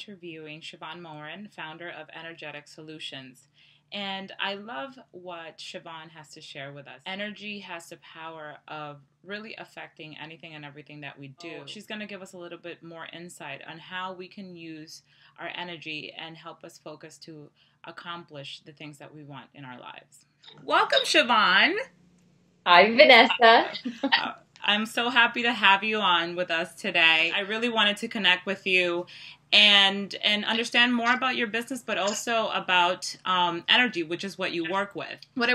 interviewing Sheevaun-Moran, founder of Energetic Solutions. And I love what Sheevaun has to share with us. Energy has the power of really affecting anything and everything that we do. She's going to give us a little bit more insight on how we can use our energy and help us focus to accomplish the things that we want in our lives. Welcome, Sheevaun. Hi, Vanessa. I'm so happy to have you on with us today. I really wanted to connect with you and understand more about your business, but also about energy, which is what you work with. What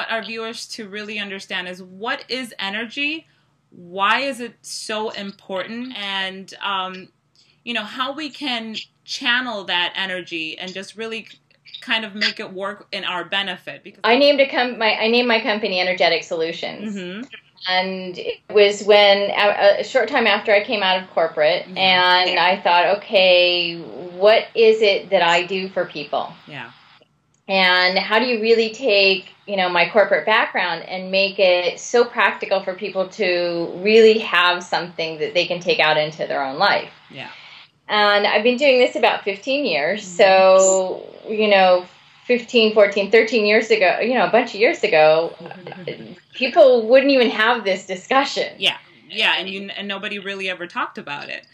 our viewers to really understand is, what is energy? Why is it so important? And how we can channel that energy and just really kind of make it work in our benefit. Because I named my company Energetic Solutions. Mm-hmm. And it was when a short time after I came out of corporate, and I thought, okay, what is it that I do for people? Yeah. And how do you really take, my corporate background and make it so practical for people to really have something that they can take out into their own life? Yeah. And I've been doing this about 15 years. Mm-hmm. So, 15, 14, 13 years ago, a bunch of years ago, people wouldn't even have this discussion. Yeah. Yeah. And nobody really ever talked about it.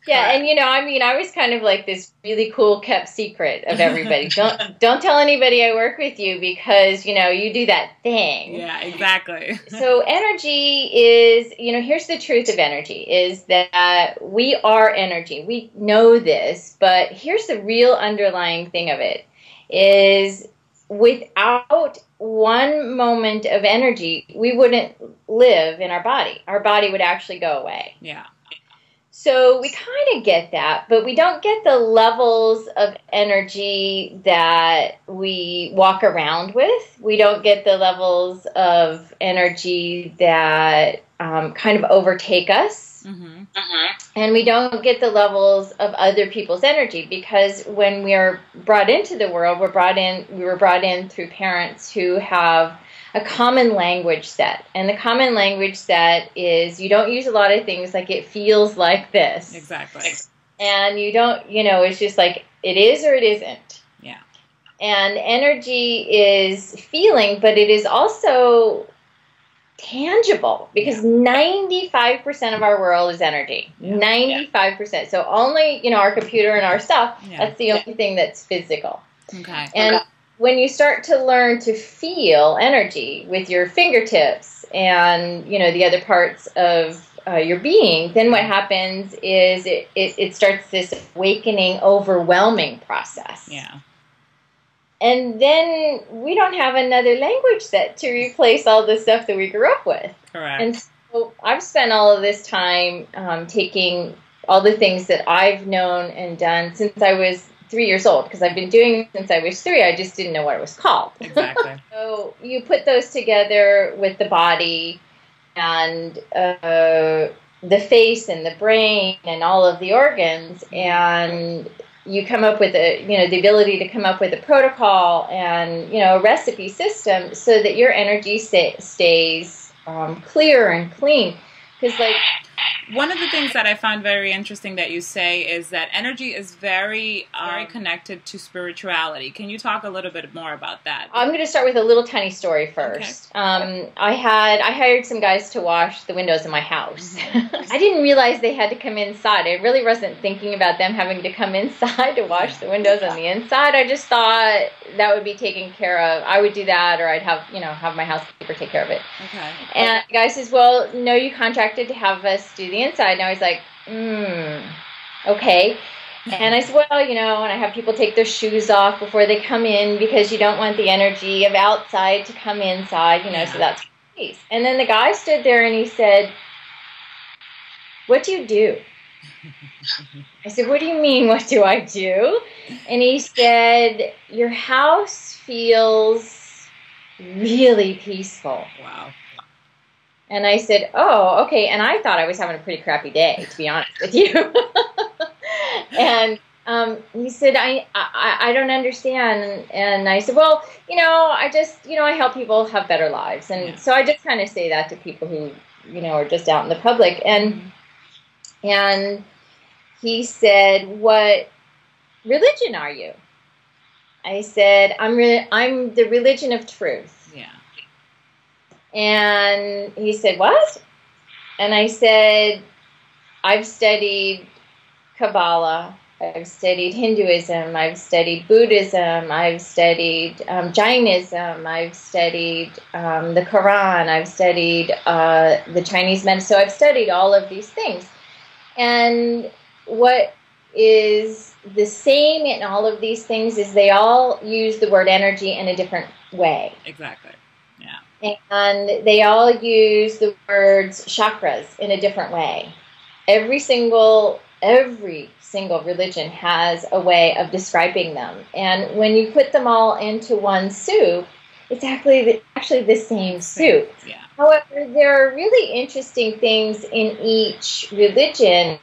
Yeah. Correct. And, I was kind of like this really cool kept secret of everybody. Don't tell anybody I work with you because, you do that thing. Yeah, exactly. So energy is, here's the truth of energy is that we are energy. We know this, but here's the real underlying thing of it. Is without one moment of energy, we wouldn't live in our body. Our body would actually go away. Yeah. So we kind of get that, but we don't get the levels of energy that we walk around with. We don't get the levels of energy that kind of overtake us. Mm-hmm. And we don't get the levels of other people's energy because when we are brought into the world, we were brought in through parents who have a common language set. And the common language set is you don't use a lot of things like it feels like this. Exactly. And you don't, it's just like it is or it isn't. Yeah. And energy is feeling, but it is also tangible because 95% of our world is energy. 95%. So only, our computer and our stuff, that's the only thing that's physical. Okay. And when you start to learn to feel energy with your fingertips and, the other parts of your being, then what happens is it starts this awakening, overwhelming process. Yeah. And then we don't have another language set to replace all the stuff that we grew up with. Correct. And so I've spent all of this time taking all the things that I've known and done since I was 3 years old, because I've been doing it since I was 3. I just didn't know what it was called. Exactly. So you put those together with the body and the face and the brain and all of the organs, and you come up with the ability to come up with a protocol and, a recipe system so that your energy stays clear and clean. Because, one of the things that I found very interesting that you say is that energy is very connected to spirituality. Can you talk a little bit more about that? I'm going to start with a little tiny story first. Okay. I hired some guys to wash the windows in my house. Mm-hmm. I didn't realize they had to come inside. I really wasn't thinking about them having to come inside to wash the windows on the inside. I just thought that would be taken care of. I would do that, or I'd have my housekeeper take care of it. Okay. And the guy says, well, no, you contracted to have us do the inside. And I was like, okay. And I said, well, and I have people take their shoes off before they come in because you don't want the energy of outside to come inside, so that's the case. And then the guy stood there and he said, what do you do? I said, what do you mean, what do I do? And he said, your house feels really peaceful. Wow. And I said, oh, okay. And I thought I was having a pretty crappy day, to be honest with you. And he said, I don't understand. And I said, well, I just, I help people have better lives. And so I just kind of say that to people who, are just out in the public. And he said, what religion are you? I said, I'm the religion of truth. Yeah. And he said, what? And I said, I've studied Kabbalah, I've studied Hinduism, I've studied Buddhism, I've studied Jainism, I've studied the Quran, I've studied the Chinese medicine. So I've studied all of these things. And what is the same in all of these things is they all use the word energy in a different way. Exactly. Yeah. And they all use the words chakras in a different way. Every single religion has a way of describing them. And when you put them all into one soup, it's actually the same soup. Yeah. However, there are really interesting things in each religion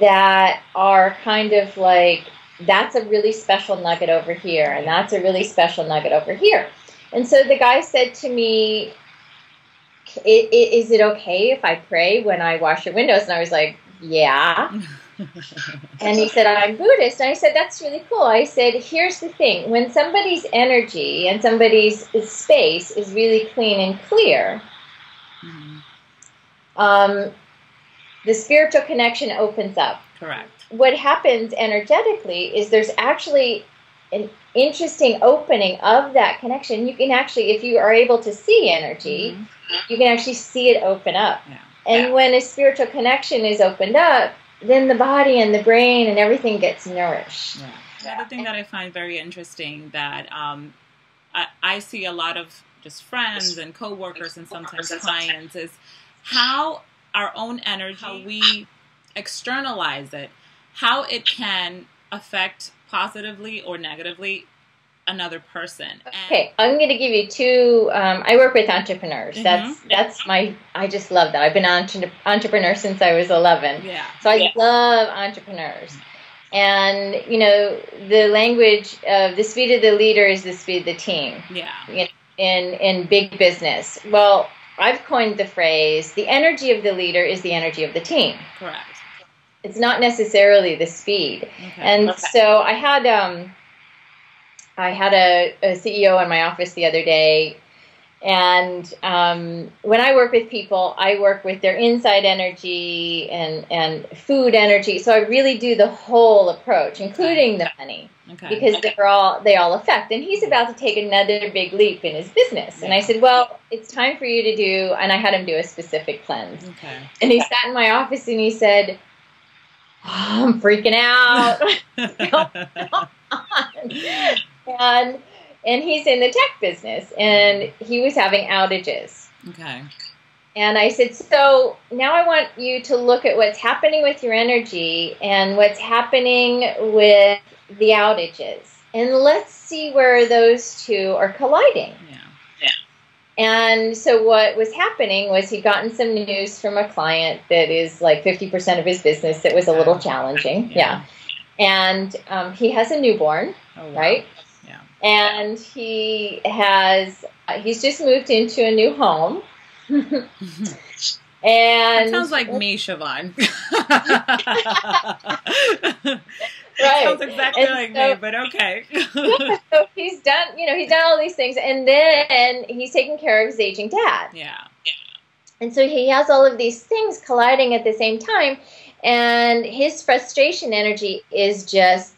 that are kind of like, that's a really special nugget over here, and that's a really special nugget over here. And so the guy said to me, is it okay if I pray when I wash your windows? And I was like, yeah. And he said, I'm Buddhist. And I said, that's really cool. I said, here's the thing. When somebody's energy and somebody's space is really clean and clear, the spiritual connection opens up. Correct. What happens energetically is there's actually an interesting opening of that connection. You can actually, if you are able to see energy, you can actually see it open up. Yeah. And when a spiritual connection is opened up, then the body and the brain and everything gets nourished. Yeah. Another thing that I find very interesting that I see a lot of just friends and coworkers and sometimes clients is how our own energy, how we externalize it, how it can affect positively or negatively another person. Okay, I'm going to give you two. I work with entrepreneurs. That's my. I just love that. I've been an entrepreneur since I was 11. Yeah. So I love entrepreneurs. And you know, the language of the speed of the leader is the speed of the team. Yeah. In big business, well, I've coined the phrase: the energy of the leader is the energy of the team. Correct. It's not necessarily the speed. Okay. And so I had a CEO in my office the other day, and when I work with people, I work with their inside energy and food energy. So I really do the whole approach, including the money, because they all affect. And he's about to take another big leap in his business, and I said, well, it's time for you to do. And I had him do a specific cleanse. Okay. And he sat in my office and he said, oh, I'm freaking out. And he's in the tech business, and he was having outages. Okay. And I said, so now I want you to look at what's happening with your energy and what's happening with the outages. And let's see where those two are colliding. Yeah. And so what was happening was he'd gotten some news from a client that is like 50% of his business that was a little challenging. Yeah. And he has a newborn, right? Yeah. And he's just moved into a new home. And it sounds like me, Sheevaun. Right. Sounds exactly like me, but okay. So he's done all these things, and then he's taking care of his aging dad. Yeah. And so he has all of these things colliding at the same time, and his frustration energy is just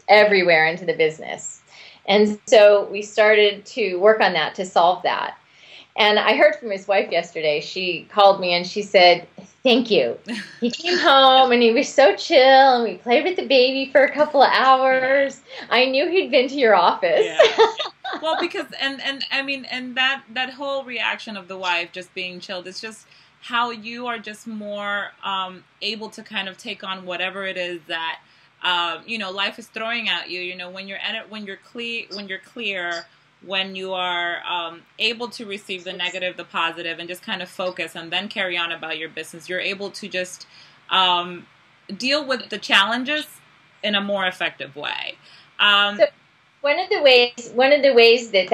everywhere into the business. And so we started to work on that to solve that. And I heard from his wife yesterday. She called me and she said, thank you. He came home and he was so chill, and we played with the baby for a couple of hours. I knew he'd been to your office. Yeah. Well, because and I mean, and that whole reaction of the wife just being chilled, it's just how you are just more able to kind of take on whatever it is that life is throwing at you. You know, when you're clear, when you are able to receive the negative, the positive, and just kind of focus and then carry on about your business, you're able to just deal with the challenges in a more effective way. one of the ways that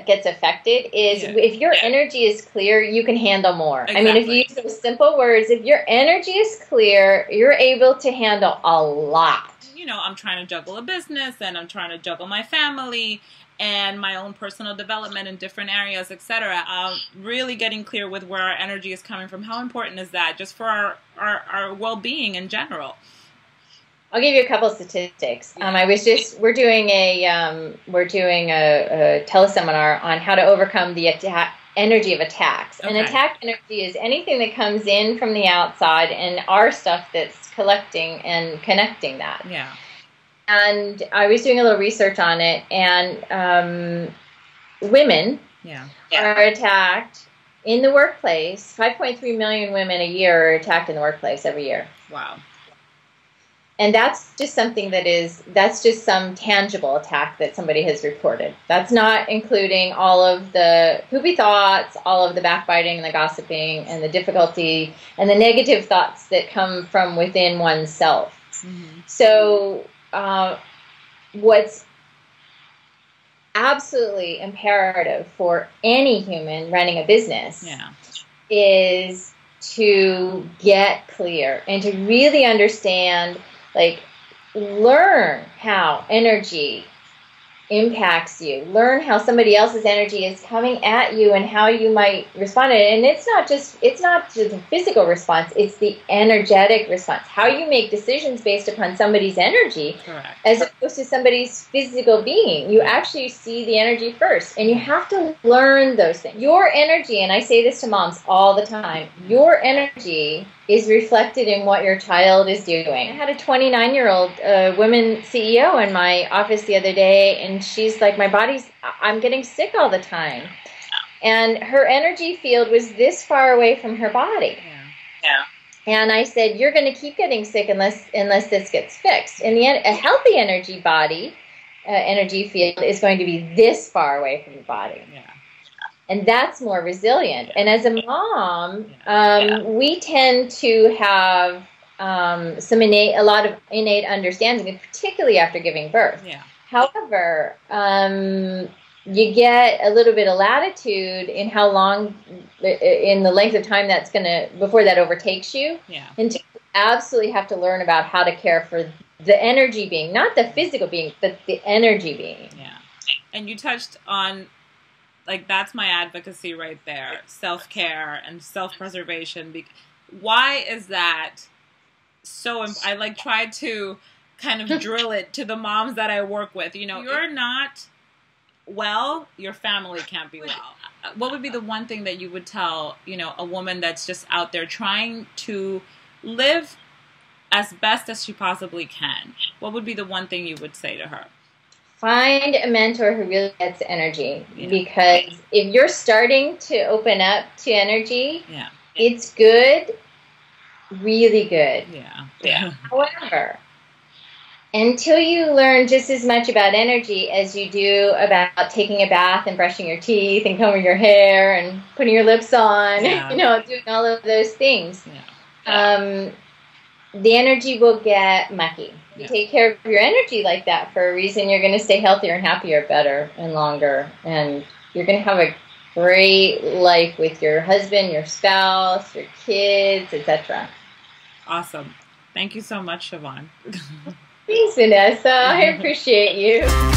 gets affected is if your energy is clear, you can handle more. Exactly. I mean, if you use those simple words, if your energy is clear, you're able to handle a lot. You know, I'm trying to juggle a business, and I'm trying to juggle my family and my own personal development in different areas, etc. Really getting clear with where our energy is coming from. How important is that just for our well-being in general? I'll give you a couple of statistics. We're doing a teleseminar on how to overcome the energy of attacks. Okay. And attack energy is anything that comes in from the outside and our stuff that's collecting and connecting that. Yeah. And I was doing a little research on it, and women are attacked in the workplace. 5.3 million women a year are attacked in the workplace every year. Wow. And that's just something that's just some tangible attack that somebody has reported. That's not including all of the poopy thoughts, all of the backbiting and the gossiping and the difficulty and the negative thoughts that come from within oneself. Mm-hmm. So what's absolutely imperative for any human running a business is to get clear and to really understand, like, learn how energy impacts you. Learn how somebody else's energy is coming at you and how you might respond to it. And it's not just a physical response, it's the energetic response. How you make decisions based upon somebody's energy. Correct. As opposed to somebody's physical being. You actually see the energy first, and you have to learn those things. Your energy, and I say this to moms all the time, your energy is reflected in what your child is doing. I had a 29-year-old woman CEO in my office the other day, and she's like, I'm getting sick all the time. And her energy field was this far away from her body. Yeah. And I said, you're going to keep getting sick unless this gets fixed. And a healthy energy field is going to be this far away from the body. Yeah. And that's more resilient. And as a mom, we tend to have a lot of innate understanding, particularly after giving birth. Yeah. However, you get a little bit of latitude in how long, in the length of time that's before that overtakes you. Yeah. And you absolutely have to learn about how to care for the energy being, not the physical being, but the energy being. Yeah. And you touched on, like, that's my advocacy right there. Self-care and self-preservation. Why is that so I tried to kind of drill it to the moms that I work with. You know, you're not well, your family can't be well. What would be the one thing that you would tell, a woman that's just out there trying to live as best as she possibly can? What would be the one thing you would say to her? Find a mentor who really gets energy, because if you're starting to open up to energy, it's good, really good. Yeah. However, until you learn just as much about energy as you do about taking a bath and brushing your teeth and combing your hair and putting your lips on, doing all of those things, the energy will get mucky. You take care of your energy like that for a reason, you're going to stay healthier and happier, better and longer, and you're going to have a great life with your husband, your spouse, your kids, etc. Awesome. Thank you so much, Sheevaun. Thanks, Vanessa. I appreciate you.